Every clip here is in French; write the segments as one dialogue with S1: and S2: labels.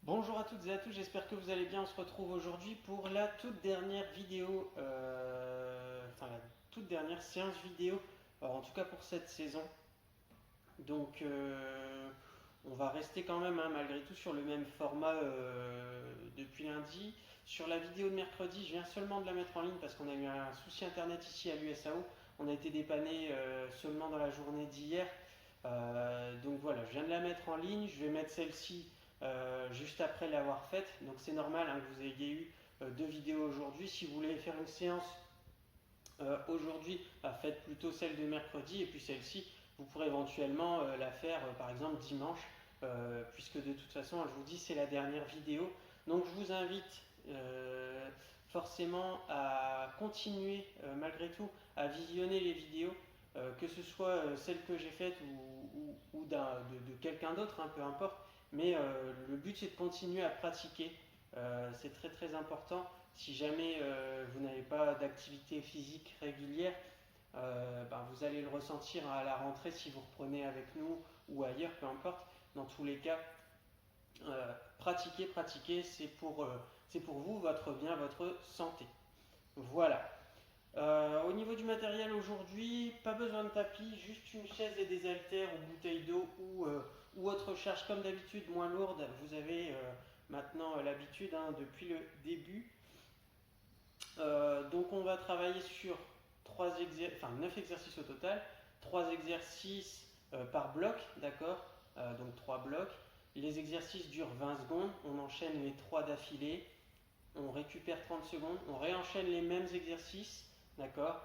S1: Bonjour à toutes et à tous, j'espère que vous allez bien. On se retrouve aujourd'hui pour la toute dernière vidéo, la toute dernière séance vidéo, en tout cas pour cette saison. Donc on va rester quand même malgré tout sur le même format depuis lundi. Sur la vidéo de mercredi, je viens seulement de la mettre en ligne parce qu'on a eu un souci internet ici à l'USAO. On a été dépanné seulement dans la journée d'hier. Donc voilà, je viens de la mettre en ligne. Je vais mettre celle-ci juste après l'avoir faite. Donc c'est normal que vous ayez eu deux vidéos aujourd'hui. Si vous voulez faire une séance aujourd'hui, faites plutôt celle de mercredi et puis celle-ci, vous pourrez éventuellement la faire par exemple dimanche, puisque de toute façon, je vous dis, c'est la dernière vidéo. Donc je vous invite forcément à continuer malgré tout à visionner les vidéos, que ce soit celle que j'ai faite ou de quelqu'un d'autre, peu importe. Mais le but c'est de continuer à pratiquer. C'est très très important. Si jamais vous n'avez pas d'activité physique régulière, vous allez le ressentir à la rentrée si vous reprenez avec nous ou ailleurs, peu importe. Dans tous les cas, pratiquer, c'est pour vous, votre bien, votre santé. Voilà. Au niveau du matériel aujourd'hui, pas besoin de tapis, juste une chaise et des haltères ou bouteilles d'eau ou autre charge comme d'habitude moins lourde. Vous avez maintenant l'habitude depuis le début. Donc on va travailler sur 9 exercices au total, 3 exercices par bloc, d'accord, donc 3 blocs. Les exercices durent 20 secondes, on enchaîne les 3 d'affilée, on récupère 30 secondes, on réenchaîne les mêmes exercices, d'accord,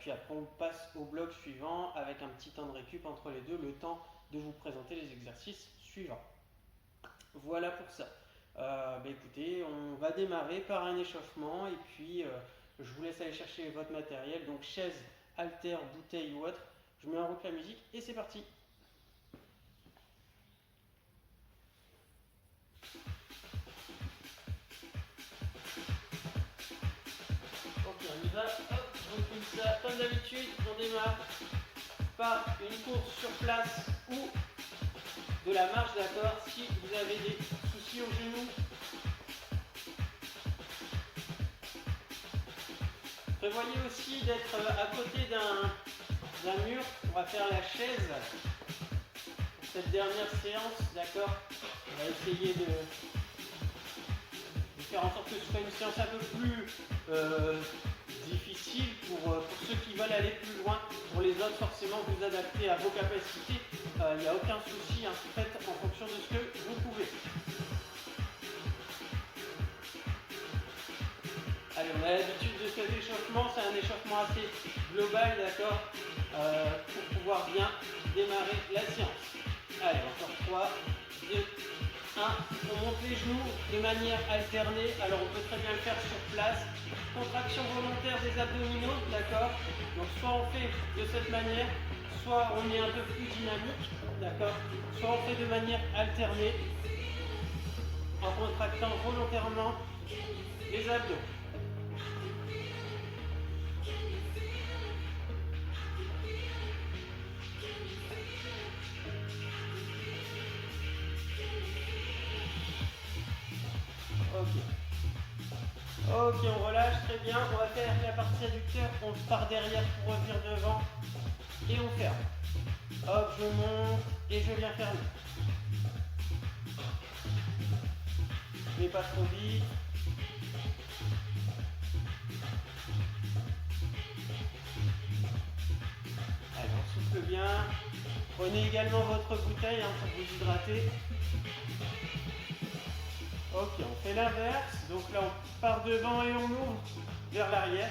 S1: puis après on passe au bloc suivant avec un petit temps de récup entre les deux, le temps de vous présenter les exercices suivants. Voilà pour ça. Écoutez, on va démarrer par un échauffement et puis je vous laisse aller chercher votre matériel, donc chaise, haltère, bouteille ou autre. Je mets en route la musique et c'est parti. Ok, on y va. Hop, je recule ça comme d'habitude. On démarre par une course sur place ou de la marche, d'accord. Si vous avez des soucis au genou, prévoyez aussi d'être à côté d'un mur. On va faire la chaise pour cette dernière séance, d'accord. On va essayer de faire en sorte que ce soit une séance un peu plus difficile pour ceux qui veulent aller plus loin. Pour les autres, forcément, vous adaptez à vos capacités. Il n'y a aucun souci, faites en fonction de ce que vous pouvez. Allez, on a l'habitude de cet échauffement, c'est un échauffement assez global, d'accord, pour pouvoir bien démarrer la séance. Allez, encore 3, 2, 1. On monte les genoux de manière alternée, alors on peut très bien le faire sur place. Contraction volontaire des abdominaux, d'accord. Donc soit on fait de cette manière, soit on est un peu plus dynamique, d'accord. Soit on fait de manière alternée, en contractant volontairement les abdos. Ok, on relâche, très bien. On va faire la partie adducteur, on part derrière pour revenir devant et on ferme. Hop, je monte et je viens fermer. Mais pas trop vite. Allez, on souffle bien. Prenez également votre bouteille pour vous hydrater. Ok, on fait l'inverse. Donc là, on part devant et on ouvre vers l'arrière.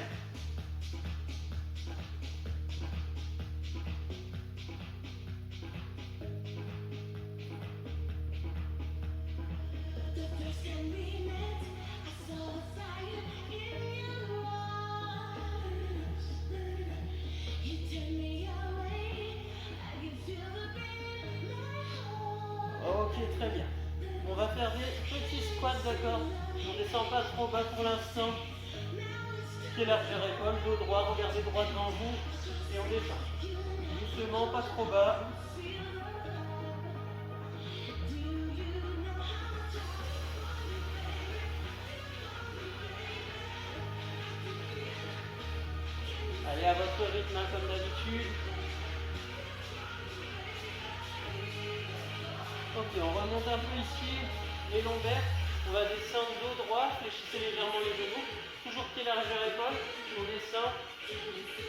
S1: Ok, très bien. On va faire des petits squats, d'accord. On ne descend pas trop bas pour l'instant. Pied largeur épaule, dos droit, regardez droit devant vous et on descend. Doucement, pas trop bas. Allez à votre rythme hein, comme d'habitude. Ok, on remonte un peu ici, les lombaires. On va descendre dos droit, fléchissez légèrement les genoux. Toujours pied largeur épaule. On descend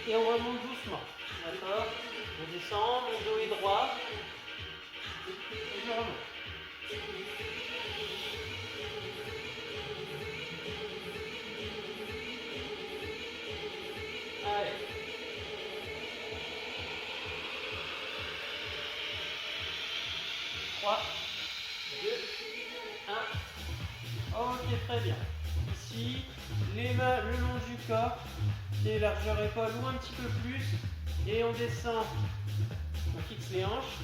S1: et on remonte doucement. D'accord? Je descends, mon dos est droit. Et je remonte. Allez. Trois, deux, un. Ok, très bien. Ici, les mains le long du corps, pied largeur épaule ou un petit peu plus. Et on descend, on fixe les hanches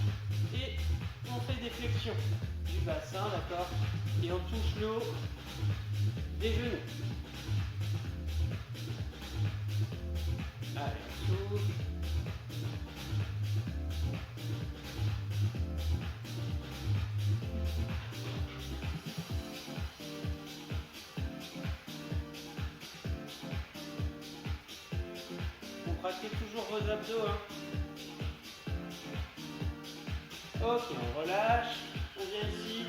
S1: et on fait des flexions du bassin, d'accord? Et on touche le haut des genoux. Allez, on souffle. Contractez toujours vos abdos. Hein. Ok, on relâche. On vient ici.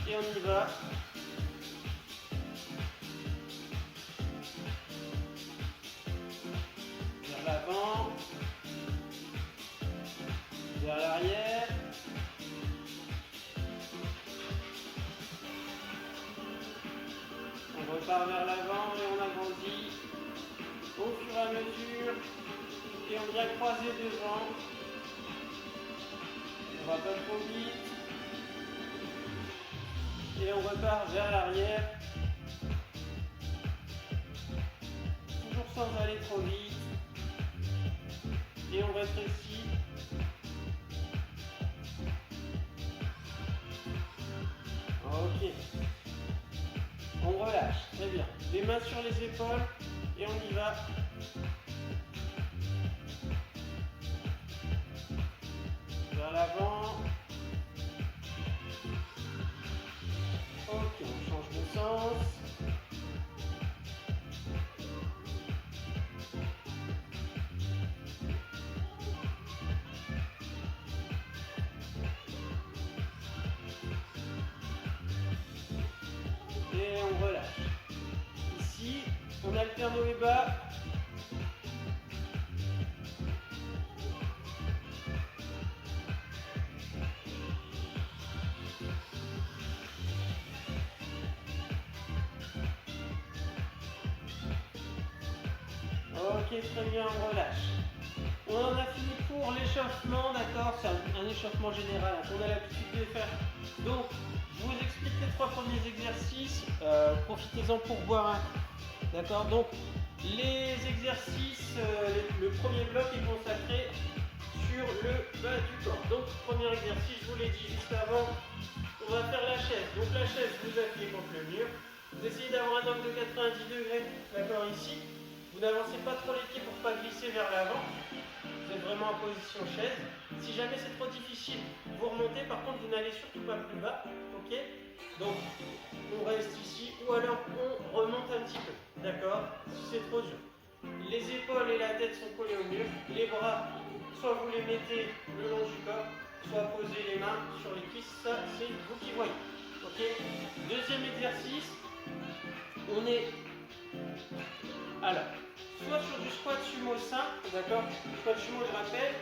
S1: Et on y va. Vers l'avant. Vers l'arrière. On repart vers l'avant et on agrandit au fur et à mesure. Et on vient croiser devant. On va pas trop vite. Et on repart vers l'arrière. Toujours sans aller trop vite. Et on rétrécit. Ok. On relâche. Très bien. Les mains sur les épaules. Et on y va. Vers l'avant. Ok, on change de sens. Et on relâche. Ici, on alterne haut et bas. Ok, très bien, on relâche. On en a fini pour l'échauffement, d'accord? C'est un échauffement général qu'on a l'habitude de faire. Donc, je vous explique les 3 premiers exercices. Profitez-en pour boire un coup. D'accord? Donc, les exercices, le premier bloc est consacré sur le bas du corps. Donc, premier exercice, je vous l'ai dit juste avant, on va faire la chaise. Donc, la chaise, vous appuyez contre le mur. Vous essayez d'avoir un angle de 90 degrés, d'accord, ici. Vous n'avancez pas trop les pieds pour ne pas glisser vers l'avant. Vous êtes vraiment en position chaise. Si jamais c'est trop difficile, vous remontez. Par contre, vous n'allez surtout pas plus bas. Ok? Donc, on reste ici ou alors on remonte un petit peu. D'accord? Si c'est trop dur. Les épaules et la tête sont collées au mur. Les bras, soit vous les mettez le long du corps, soit posez les mains sur les cuisses. Ça, c'est vous qui voyez. Ok? Deuxième exercice. On est... Alors, soit sur du squat sumo simple, d'accord? Squat sumo, je rappelle,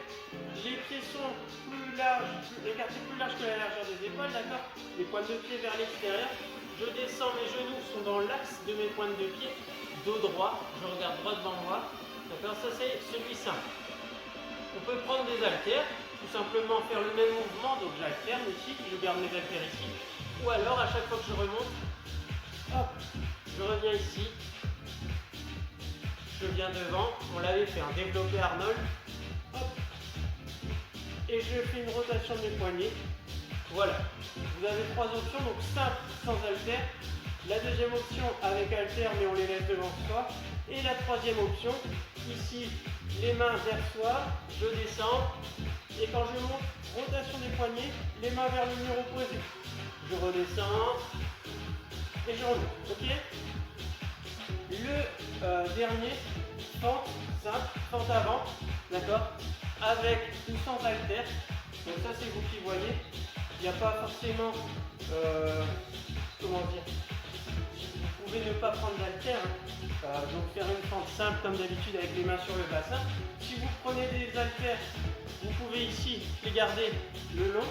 S1: les pieds sont plus larges, écartés plus larges que la largeur des épaules, d'accord? Les pointes de pied vers l'extérieur. Je descends, mes genoux sont dans l'axe de mes pointes de pied, dos droit, je regarde droit devant moi, d'accord? Ça c'est celui simple. On peut prendre des haltères, tout simplement faire le même mouvement, donc j'alterne ici, je garde mes haltères ici, ou alors à chaque fois que je remonte, hop, je reviens ici. Je viens devant, on l'avait fait, un développé Arnold, hop, et je fais une rotation de mes poignets, voilà. Vous avez 3 options, donc simple sans haltère, la deuxième option avec haltère mais on les laisse devant soi, et la troisième option, ici les mains vers soi, je descends, et quand je monte, rotation des poignets, les mains vers le mur opposé, je redescends, et je remonte, ok? Le dernier, fente simple, fente avant, d'accord, avec ou sans haltère. Donc ça c'est vous qui voyez. Il n'y a pas forcément, comment dire, vous pouvez ne pas prendre d'haltère, hein. Donc faire une fente simple comme d'habitude avec les mains sur le bassin. Si vous prenez des haltères, vous pouvez ici les garder le long,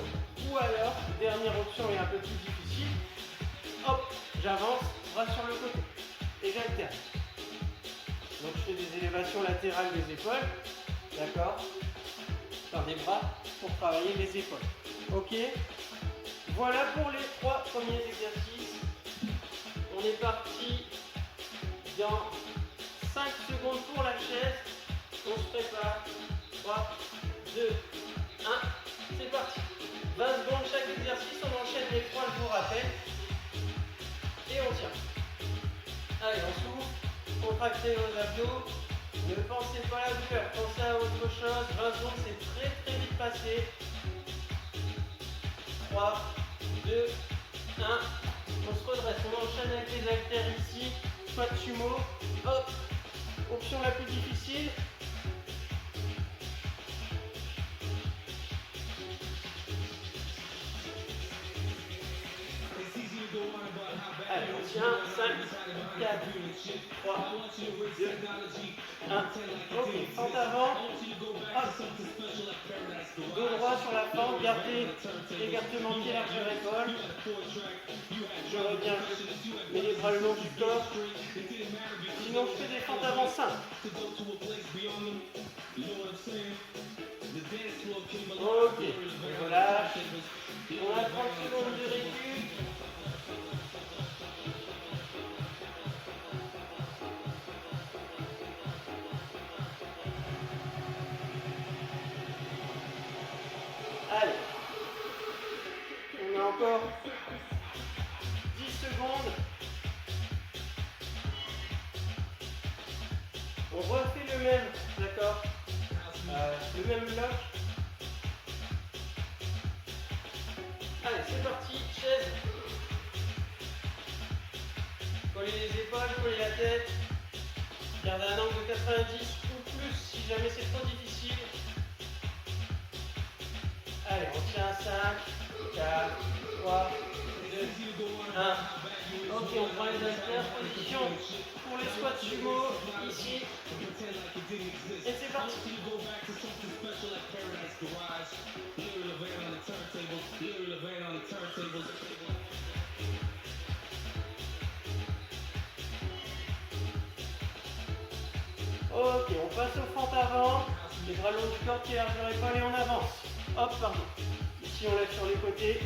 S1: ou alors, dernière option est un peu plus difficile, hop, j'avance, bras sur le côté, et j'alterne. Donc je fais des élévations latérales des épaules, d'accord, par des bras pour travailler les épaules. Ok, voilà pour les 3 premiers exercices. On est parti dans 5 secondes pour la chaise. On se prépare. 3, 2, 1, c'est parti. 20 secondes chaque exercice, on enchaîne les 3, je vous rappelle. Et on tient. Allez, on s'ouvre. Contractez vos abdos. Ne pensez pas à la douleur, pensez à autre chose. 20 secondes, c'est très très vite passé. 3, 2, 1. On se redresse, on enchaîne avec les haltères ici. Soit sumo. Hop. Option la plus difficile. Allez, on tient. 5, 4, 3, 2, 1. Ok, fente avant. Hop. Dos droit sur la fente, gardez écartement pied largeur épaule. Je reviens, je mets les bras le long du corps. Sinon, je fais des fentes avant simples. Ok, on relâche. On a 30 secondes de récup. Allez, on a encore 10 secondes. On refait le même, d'accord, le même bloc. Allez, c'est parti, chaise. Collez les épaules, collez la tête. Gardez un angle de 90 ou plus si jamais c'est trop difficile. Allez, on tient à 5, 4, 3, 2, 1. Ok, on prend les haltères, position pour les squats sumo, ici. Et c'est parti. Ok, on passe aux fentes avant. Les bras longs du corps, pied largeur épaule et on avance. Hop, pardon. Ici, on lève sur les côtés.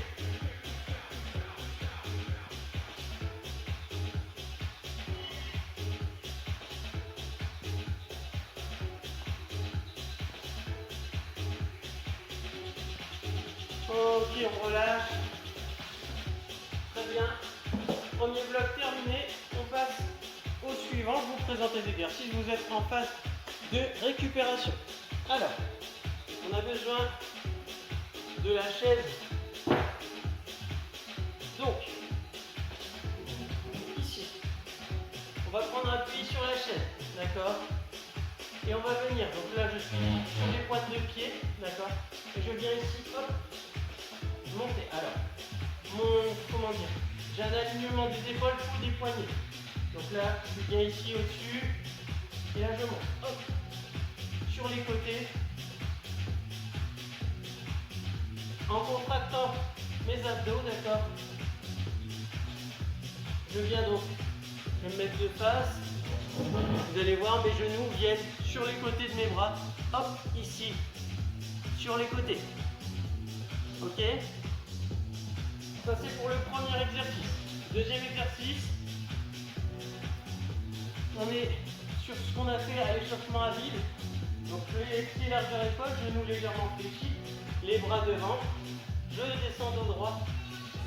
S1: Ok, on relâche. Très bien. Premier bloc terminé. On passe au suivant. Je vous présente les exercices. Vous êtes en phase de récupération. Alors, on a besoin de la chaise. Donc, ici, on va prendre appui sur la chaise, d'accord? Et on va venir, donc là je suis sur les pointes de pied, d'accord? Et je viens ici, hop, monter. Alors, comment dire? J'ai un alignement des épaules ou des poignets. Donc là, je viens ici au-dessus, et là je monte, hop, sur les côtés, en contractant mes abdos, d'accord? Je viens donc, je vais me mettre de face. Vous allez voir, mes genoux viennent sur les côtés de mes bras. Hop, ici, sur les côtés. Ok? Ça c'est pour le premier exercice. Deuxième exercice, on est sur ce qu'on a fait à l'échauffement à vide. Donc les pieds largeur épaule, genoux légèrement fléchis, les bras devant. Je descends dos droit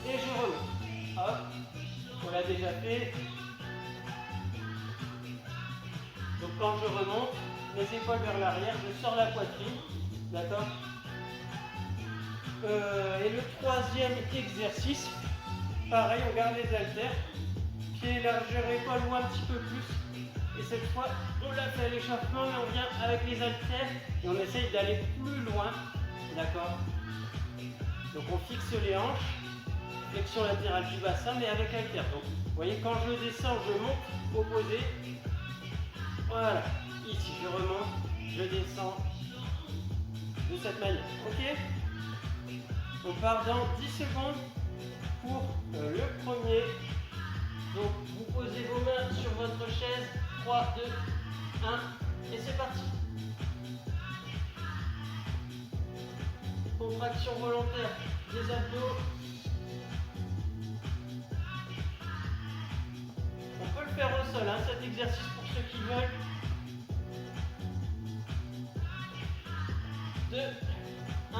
S1: et je remonte. Hop, on l'a déjà fait. Donc quand je remonte, mes épaules vers l'arrière, je sors la poitrine. D'accord? Et le troisième exercice, pareil, on garde les haltères, pied, largeur épaule ou un petit peu plus. Et cette fois, on l'a fait à l'échauffement et on vient avec les haltères et on essaye d'aller plus loin. D'accord? Donc on fixe les hanches, flexion latérale du bassin, mais avec haltères. Donc vous voyez, quand je descends, je monte, opposé. Voilà. Ici, je remonte, je descends de cette manière. Ok? On part dans 10 secondes pour le premier. Donc vous posez vos mains sur votre chaise. 3, 2, 1 et c'est parti. Contraction volontaire des abdos. On peut le faire au sol, hein, cet exercice pour ceux qui veulent. 2, 1.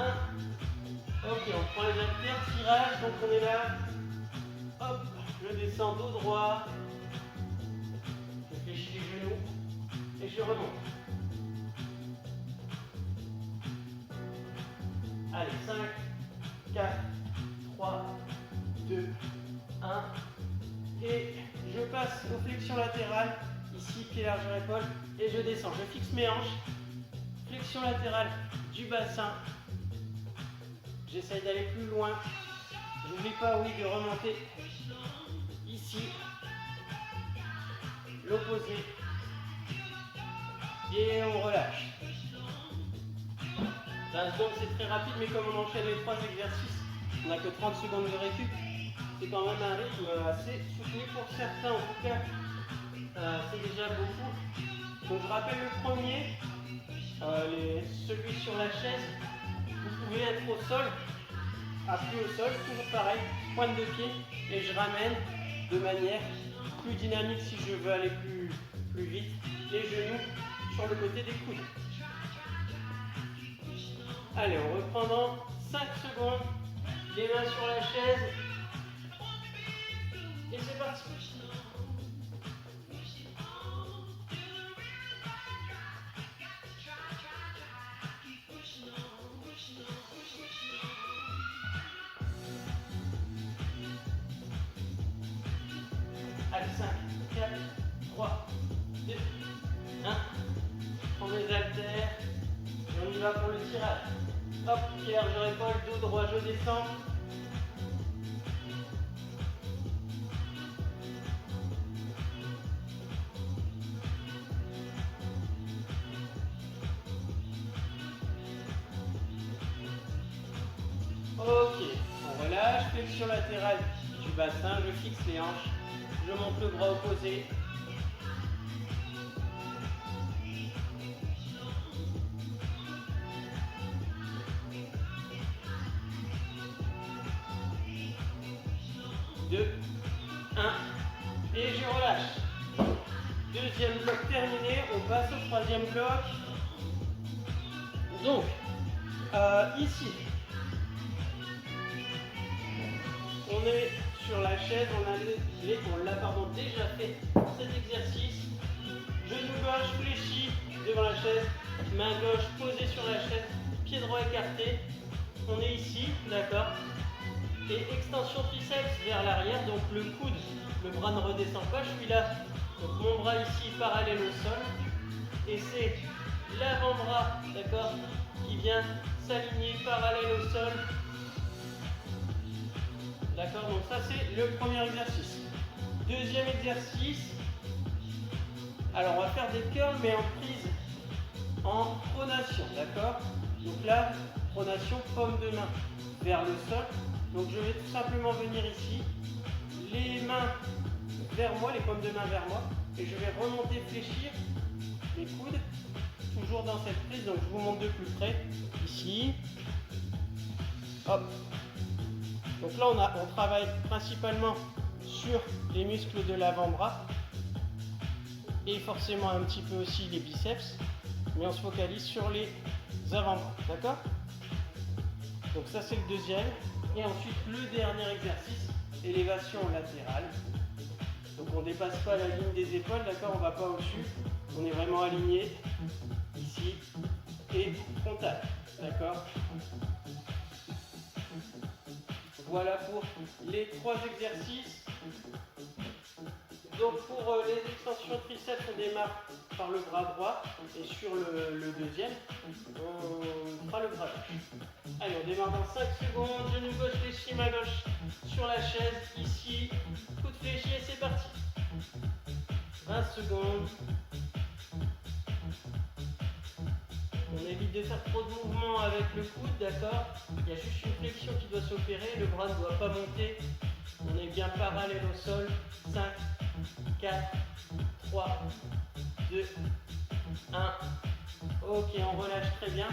S1: Ok, on prend les haltères, tirage, donc on est là. Hop, je descends dos droit. Je fléchis les genoux et je remonte. Allez, 5, 4, 3, 2, 1. Et je passe aux flexions latérales. Ici, pied largeur épaule. Et je descends. Je fixe mes hanches. Flexion latérale du bassin. J'essaye d'aller plus loin. N'oublie pas, oui, de remonter ici. L'opposé. Et on relâche. 20 secondes, c'est très rapide, mais comme on enchaîne les 3 exercices, on n'a que 30 secondes de récup. C'est quand même un rythme assez soutenu pour certains, en tout cas, c'est déjà beaucoup. Donc je rappelle le premier, celui sur la chaise. Vous pouvez être au sol, appuyé au sol, toujours pareil, pointe de pied, et je ramène de manière plus dynamique si je veux aller plus vite, les genoux sur le côté des coudes. Allez, on reprend dans 5 secondes, les mains sur la chaise, et c'est parti. Allez, 5, 4, 3, 2, 1. On met les haltères et on y va pour le tirage. Hop, pied largeur épaule, dos droit, je descends. Ok, on relâche, flexion latérale du bassin, je fixe les hanches, je monte le bras opposé. Deux, 1, et je relâche. Deuxième bloc terminé, on passe au troisième bloc. Donc, ici, on est sur la chaise, on l'a déjà fait cet exercice. Genou gauche fléchi devant la chaise, main gauche posée sur la chaise, pied droit écarté. On est ici, d'accord? Et extension triceps vers l'arrière, donc le coude, le bras ne redescend pas, je suis là. Donc mon bras ici parallèle au sol. Et c'est l'avant-bras, d'accord, qui vient s'aligner parallèle au sol. D'accord, donc ça c'est le premier exercice. Deuxième exercice. Alors on va faire des curls mais en prise, en pronation, d'accord? Donc là, pronation, paume de main vers le sol. Donc je vais tout simplement venir ici, les mains vers moi, les paumes de main vers moi, et je vais remonter, fléchir les coudes, toujours dans cette prise. Donc je vous montre de plus près, ici, hop. Donc là on travaille principalement sur les muscles de l'avant-bras, et forcément un petit peu aussi les biceps, mais on se focalise sur les avant-bras, d'accord? Donc ça c'est le deuxième. Et ensuite le dernier exercice, élévation latérale. Donc on ne dépasse pas la ligne des épaules, d'accord? On ne va pas au-dessus. On est vraiment aligné ici et frontal, d'accord? Voilà pour les 3 exercices. Donc pour les extensions triceps, on démarre par le bras droit et sur le deuxième, on fera le bras gauche. Allez, on démarre dans 5 secondes. Genou gauche fléchi, main gauche sur la chaise. Ici, coude fléchi et c'est parti. 20 secondes. On évite de faire trop de mouvements avec le coude, d'accord? Il y a juste une flexion qui doit s'opérer, le bras ne doit pas monter. On est bien parallèle au sol. 5, 4, 3, 2, 1. Ok, on relâche très bien.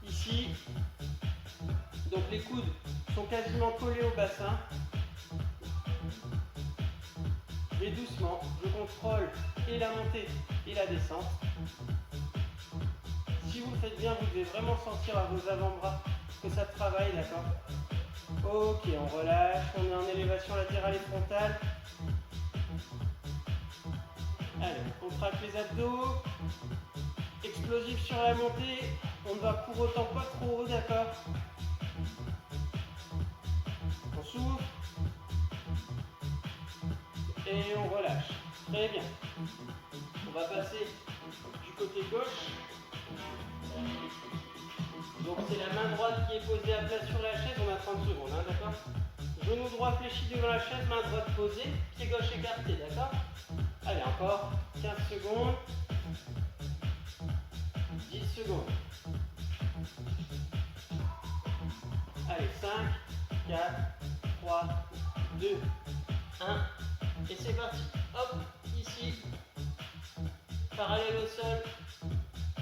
S1: Ici, donc les coudes sont quasiment collés au bassin. Et doucement, je contrôle et la montée et la descente. Si vous le faites bien, vous devez vraiment sentir à vos avant-bras que ça travaille, d'accord? Ok, on relâche, on est en élévation latérale et frontale. Allez, on contracte les abdos. Explosif sur la montée. On ne va pour autant pas trop haut, d'accord? On souffle. Et on relâche. Très bien. On va passer du côté gauche. Donc c'est la main droite qui est posée à plat sur la chaise. On a 30 secondes, hein, d'accord? Genou droit fléchi devant la chaise, main droite posée, pied gauche écarté, d'accord? Allez, encore 15 secondes. 10 secondes. Allez, 5, 4, 3, 2, 1. Et c'est parti. Hop, ici. Parallèle au sol.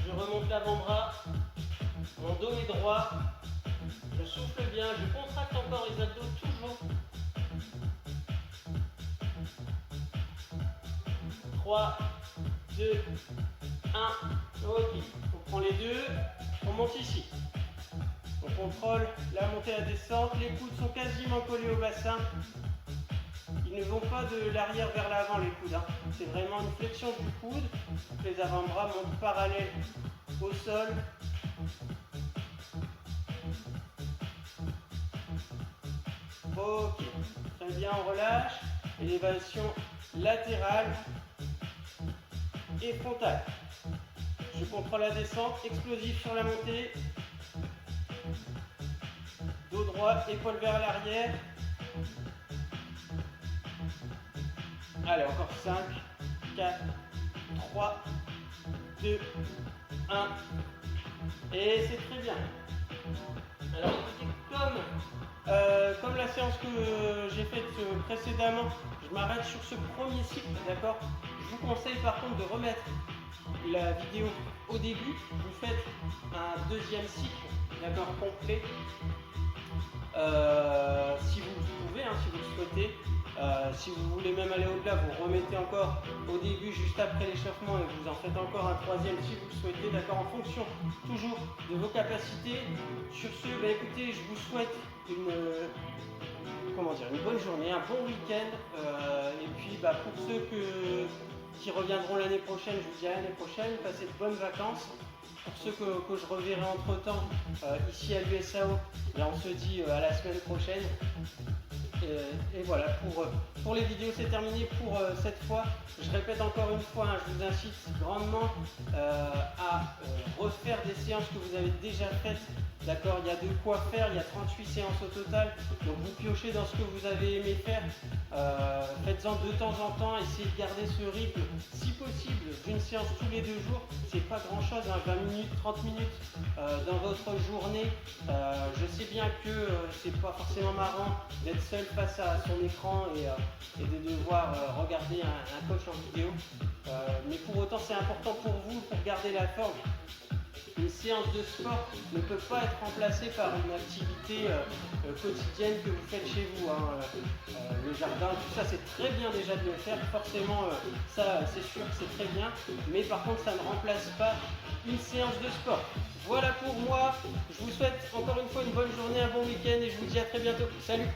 S1: Je remonte l'avant-bras. Mon dos est droit. Je souffle bien. Je contracte encore les abdos toujours. 3, 2, 1. Ok. On prend les deux. On monte ici. On contrôle la montée et la descente. Les coudes sont quasiment collés au bassin. Ils ne vont pas de l'arrière vers l'avant, les coudes. Hein. C'est vraiment une flexion du coude. Les avant-bras montent parallèles au sol. Ok. Très bien, on relâche. Élévation latérale et frontale. Je contrôle la descente. Explosif sur la montée. Dos droit, épaule vers l'arrière. Allez, encore 5, 4, 3, 2, 1. Et c'est très bien. Alors écoutez, comme la séance que j'ai faite précédemment, je m'arrête sur ce premier cycle, d'accord? Je vous conseille par contre de remettre la vidéo au début. Vous faites un deuxième cycle, d'accord, complet. Si vous le pouvez, hein, si vous le souhaitez. Si vous voulez même aller au-delà, vous remettez encore au début, juste après l'échauffement, et vous en faites encore un troisième si vous le souhaitez, d'accord, en fonction toujours de vos capacités. Sur ce, bah, écoutez, je vous souhaite une bonne journée, un bon week-end, et puis bah, pour ceux qui reviendront l'année prochaine, je vous dis à l'année prochaine, passez de bonnes vacances. Pour ceux que je reverrai entre temps ici à l'USAO, on se dit à la semaine prochaine. Et voilà, pour les vidéos c'est terminé pour cette fois. Je répète encore une fois, hein, je vous incite grandement à refaire des séances que vous avez déjà faites. D'accord, il y a de quoi faire, il y a 38 séances au total. Donc vous piochez dans ce que vous avez aimé faire. Faites-en de temps en temps, essayez de garder ce rythme, si possible, d'une séance tous les 2 jours. C'est pas grand chose, hein, 20 minutes, 30 minutes dans votre journée. Je sais bien que c'est pas forcément marrant d'être seul face à son écran et de devoir regarder un coach en vidéo. Mais pour autant, c'est important pour vous, pour garder la forme. Une séance de sport ne peut pas être remplacée par une activité quotidienne que vous faites chez vous. Hein. Le jardin, tout ça, c'est très bien déjà de le faire. Forcément, ça, c'est sûr que c'est très bien. Mais par contre, ça ne remplace pas une séance de sport. Voilà pour moi. Je vous souhaite encore une fois une bonne journée, un bon week-end et je vous dis à très bientôt. Salut!